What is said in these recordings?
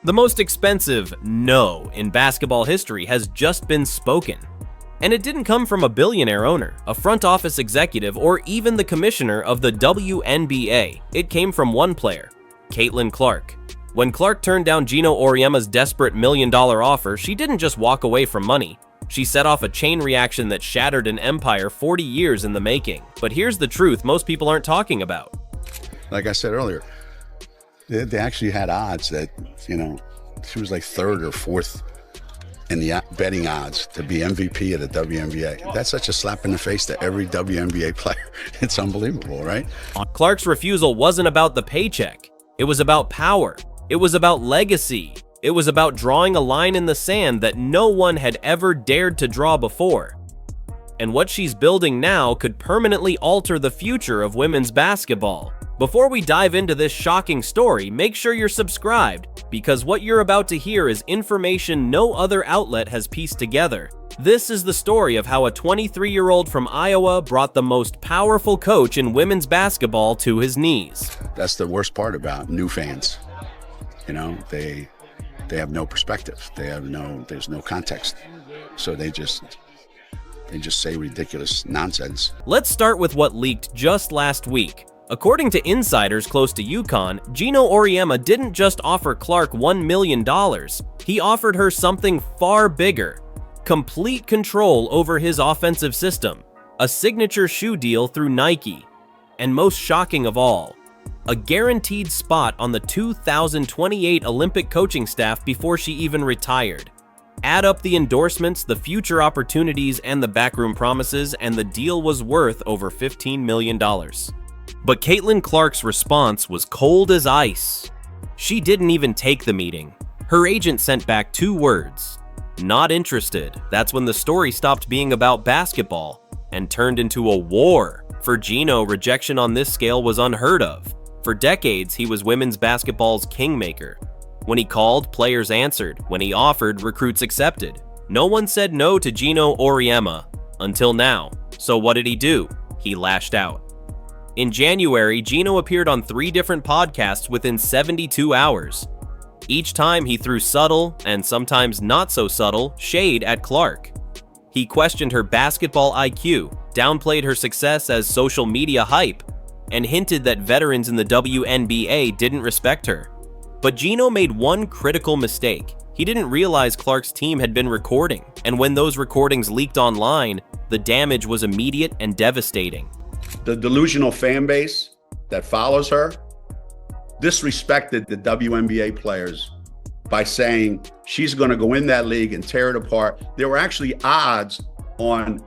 The most expensive no in basketball history has just been spoken. And it didn't come from a billionaire owner, a front office executive, or even the commissioner of the WNBA. It came from one player, Caitlin Clark. When Clark turned down Geno Auriemma's desperate $1 million offer, she didn't just walk away from money. She set off a chain reaction that shattered an empire 40 years in the making. But here's the truth most people aren't talking about. Like I said earlier, they actually had odds that, she was like third or fourth in the betting odds to be MVP of the WNBA. That's such a slap in the face to every WNBA player. It's unbelievable, right? Clark's refusal wasn't about the paycheck. It was about power. It was about legacy. It was about drawing a line in the sand that no one had ever dared to draw before. And what she's building now could permanently alter the future of women's basketball. Before we dive into this shocking story, make sure you're subscribed, because what you're about to hear is information no other outlet has pieced together. This is the story of how a 23-year-old from Iowa brought the most powerful coach in women's basketball to his knees. That's the worst part about new fans. They have no perspective. There's no context. So they just say ridiculous nonsense. Let's start with what leaked just last week. According to insiders close to UConn, Geno Auriemma didn't just offer Clark $1 million. He offered her something far bigger: complete control over his offensive system, a signature shoe deal through Nike, and most shocking of all, a guaranteed spot on the 2028 Olympic coaching staff before she even retired. Add up the endorsements, the future opportunities, and the backroom promises, and the deal was worth over $15 million. But Caitlin Clark's response was cold as ice. She didn't even take the meeting. Her agent sent back 2 words: not interested. That's when the story stopped being about basketball and turned into a war. For Geno, rejection on this scale was unheard of. For decades, he was women's basketball's kingmaker. When he called, players answered. When he offered, recruits accepted. No one said no to Geno Auriemma until now. So what did he do? He lashed out. In January, Geno appeared on 3 different podcasts within 72 hours. Each time he threw subtle, and sometimes not so subtle, shade at Clark. He questioned her basketball IQ, downplayed her success as social media hype, and hinted that veterans in the WNBA didn't respect her. But Geno made one critical mistake. He didn't realize Clark's team had been recording, and when those recordings leaked online, the damage was immediate and devastating. The delusional fan base that follows her disrespected the WNBA players by saying she's going to go in that league and tear it apart. There were actually odds on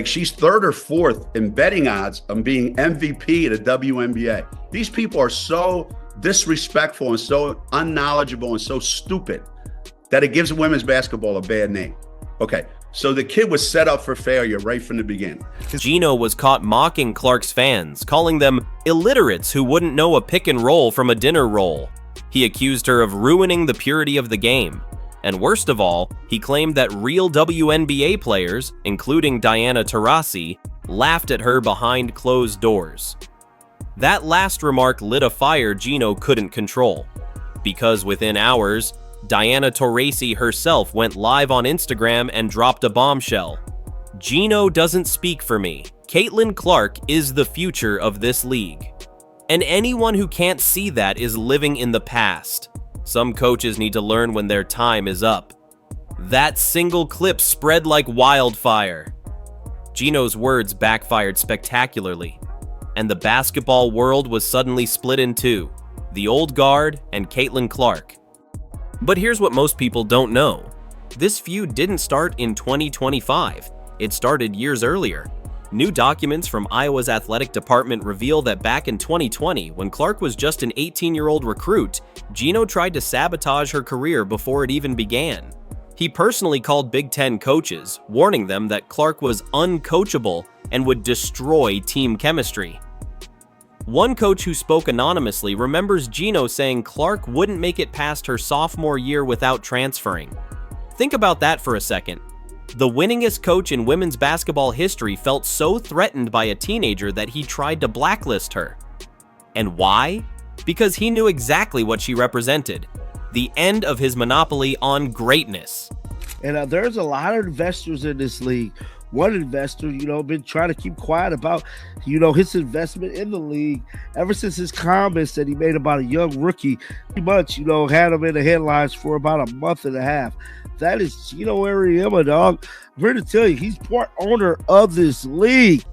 she's third or fourth in betting odds on being MVP of the WNBA. These people are so disrespectful and so unknowledgeable and so stupid that it gives women's basketball a bad name. Okay, so the kid was set up for failure right from the beginning. Geno was caught mocking Clark's fans, calling them illiterates who wouldn't know a pick and roll from a dinner roll. He accused her of ruining the purity of the game. And worst of all, he claimed that real WNBA players, including Diana Taurasi, laughed at her behind closed doors. That last remark lit a fire Geno couldn't control, because within hours, Diana Taurasi herself went live on Instagram and dropped a bombshell. Geno doesn't speak for me. Caitlin Clark is the future of this league. And anyone who can't see that is living in the past. Some coaches need to learn when their time is up. That single clip spread like wildfire. Geno's words backfired spectacularly, and the basketball world was suddenly split in two: the old guard and Caitlin Clark. But here's what most people don't know. This feud didn't start in 2025. It started years earlier. New documents from Iowa's athletic department reveal that back in 2020, when Clark was just an 18-year-old recruit, Geno tried to sabotage her career before it even began. He personally called Big Ten coaches, warning them that Clark was uncoachable and would destroy team chemistry. One coach who spoke anonymously remembers Geno saying Clark wouldn't make it past her sophomore year without transferring. Think about that for a second. The winningest coach in women's basketball history felt so threatened by a teenager that he tried to blacklist her. And why? Because he knew exactly what she represented: the end of his monopoly on greatness. And there's a lot of investors in this league. One investor, been trying to keep quiet about, his investment in the league ever since his comments that he made about a young rookie. Pretty much, had him in the headlines for about a month and a half. That is Geno Auriemma, dog. I'm here to tell you, he's part owner of this league.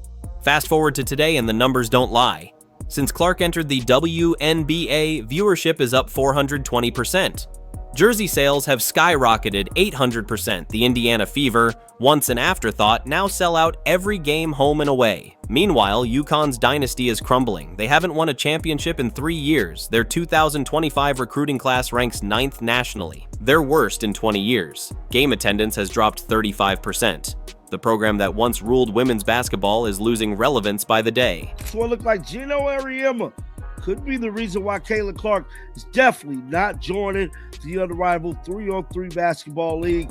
Fast forward to today and the numbers don't lie. Since Clark entered the WNBA, viewership is up 420%. Jersey sales have skyrocketed 800%. The Indiana Fever, once an afterthought, now sell out every game home and away. Meanwhile, UConn's dynasty is crumbling. They haven't won a championship in 3 years. Their 2025 recruiting class ranks 9th nationally, their worst in 20 years. Game attendance has dropped 35%. The program that once ruled women's basketball is losing relevance by the day. This one looked like Geno Auriemma could be the reason why Caitlin Clark is definitely not joining the unrivaled 3-on-3 basketball league.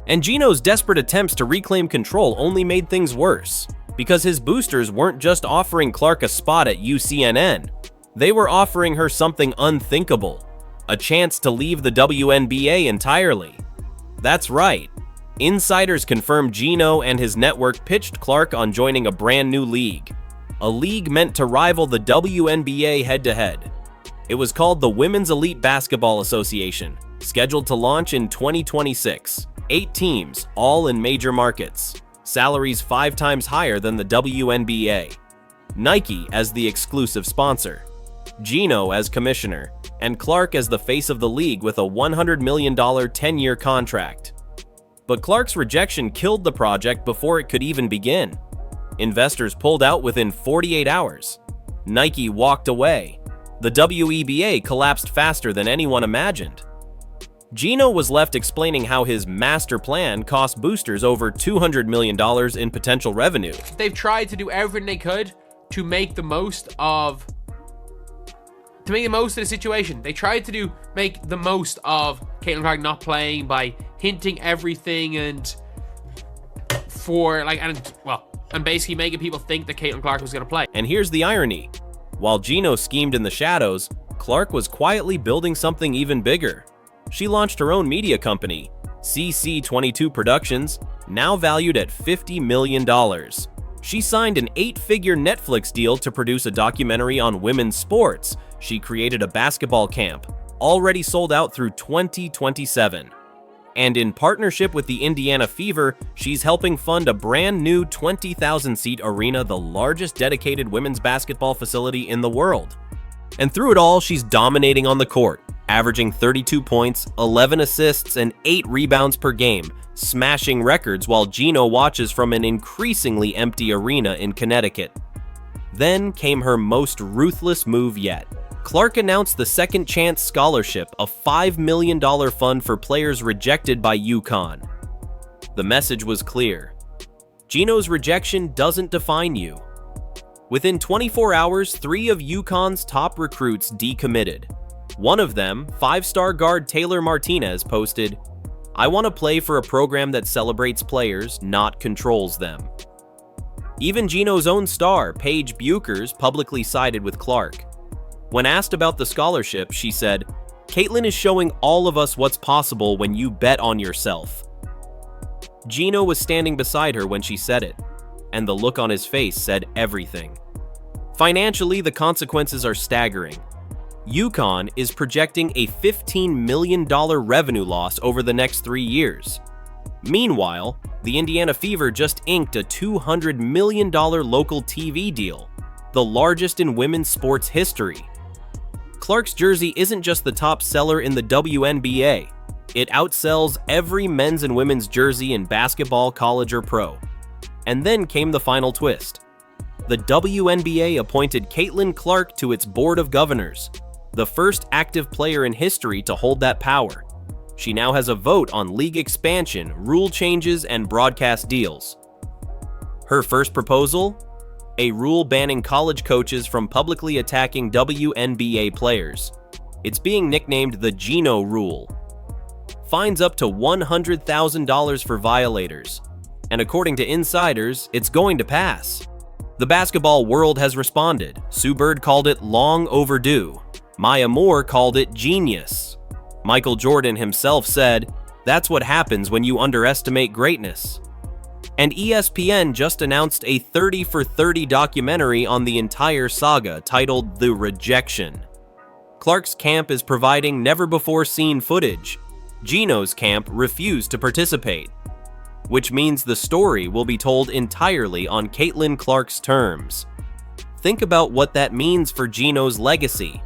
And Geno's desperate attempts to reclaim control only made things worse, because his boosters weren't just offering Clark a spot at UCNN. They were offering her something unthinkable, a chance to leave the WNBA entirely. That's right. Insiders confirmed Geno and his network pitched Clark on joining a brand new league. A league meant to rival the WNBA head-to-head. It was called the Women's Elite Basketball Association, scheduled to launch in 2026. 8 teams, all in major markets. Salaries 5 times higher than the WNBA. Nike as the exclusive sponsor. Geno as commissioner, and Clark as the face of the league with a $100 million 10-year contract. But Clark's rejection killed the project before it could even begin. Investors pulled out within 48 hours. Nike walked away. The WNBA collapsed faster than anyone imagined. Geno was left explaining how his master plan cost boosters over $200 million in potential revenue. They've tried to do everything they could to make the most of the situation. They tried to make the most of Caitlin Clark not playing by hinting everything and basically making people think that Caitlin Clark was going to play. And here's the irony. While Geno schemed in the shadows, Clark was quietly building something even bigger. She launched her own media company, CC22 Productions, now valued at $50 million. She signed an 8-figure Netflix deal to produce a documentary on women's sports. She created a basketball camp, already sold out through 2027. And in partnership with the Indiana Fever, she's helping fund a brand new 20,000-seat arena, the largest dedicated women's basketball facility in the world. And through it all, she's dominating on the court, averaging 32 points, 11 assists, and 8 rebounds per game, smashing records while Geno watches from an increasingly empty arena in Connecticut. Then came her most ruthless move yet. Clark announced the Second Chance Scholarship, a $5 million fund for players rejected by UConn. The message was clear. Geno's rejection doesn't define you. Within 24 hours, 3 of UConn's top recruits decommitted. One of them, 5-star guard Taylor Martinez, posted, "I want to play for a program that celebrates players, not controls them." Even Geno's own star, Paige Buchers, publicly sided with Clark. When asked about the scholarship, she said, "Caitlin is showing all of us what's possible when you bet on yourself." Geno was standing beside her when she said it, and the look on his face said everything. Financially, the consequences are staggering. UConn is projecting a $15 million revenue loss over the next 3 years. Meanwhile, the Indiana Fever just inked a $200 million local TV deal, the largest in women's sports history. Clark's jersey isn't just the top seller in the WNBA. It outsells every men's and women's jersey in basketball, college, or pro. And then came the final twist. The WNBA appointed Caitlin Clark to its board of governors, the first active player in history to hold that power. She now has a vote on league expansion, rule changes, and broadcast deals. Her first proposal? A rule banning college coaches from publicly attacking WNBA players. It's being nicknamed the Geno Rule. Fines up to $100,000 for violators. And according to insiders, it's going to pass. The basketball world has responded. Sue Bird called it long overdue. Maya Moore called it genius. Michael Jordan himself said, "That's what happens when you underestimate greatness." And ESPN just announced a 30 for 30 documentary on the entire saga titled The Rejection. Clark's camp is providing never-before-seen footage. Geno's camp refused to participate, which means the story will be told entirely on Caitlin Clark's terms. Think about what that means for Geno's legacy.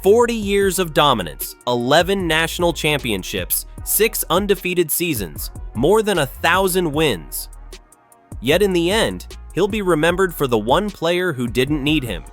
40 years of dominance, 11 national championships, 6 undefeated seasons, more than 1,000 wins. Yet in the end, he'll be remembered for the one player who didn't need him.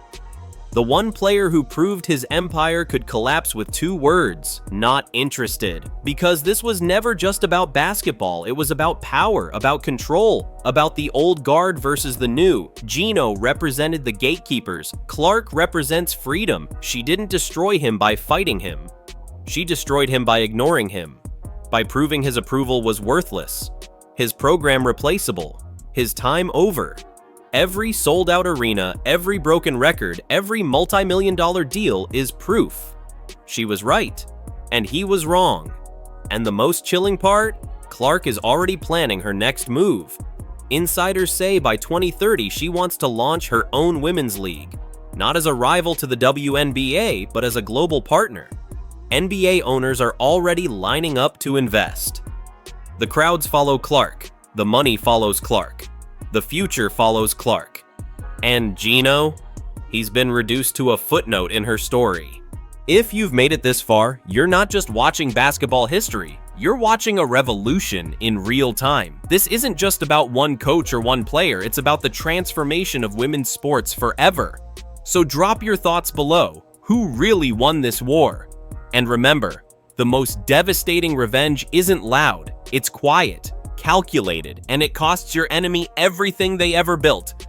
The one player who proved his empire could collapse with 2 words: not interested. Because this was never just about basketball, it was about power, about control, about the old guard versus the new. Geno represented the gatekeepers. Clark represents freedom. She didn't destroy him by fighting him. She destroyed him by ignoring him, by proving his approval was worthless, his program replaceable, his time over. Every sold-out arena, every broken record, every multi-million-dollar deal is proof. She was right, and he was wrong. And the most chilling part? Clark is already planning her next move. Insiders say by 2030 she wants to launch her own women's league, not as a rival to the WNBA, but as a global partner. NBA owners are already lining up to invest. The crowds follow Clark. The money follows Clark. The future follows Clark. And Geno? He's been reduced to a footnote in her story. If you've made it this far, you're not just watching basketball history, you're watching a revolution in real time. This isn't just about one coach or one player, it's about the transformation of women's sports forever. So drop your thoughts below. Who really won this war? And remember, the most devastating revenge isn't loud, it's quiet, calculated, and it costs your enemy everything they ever built.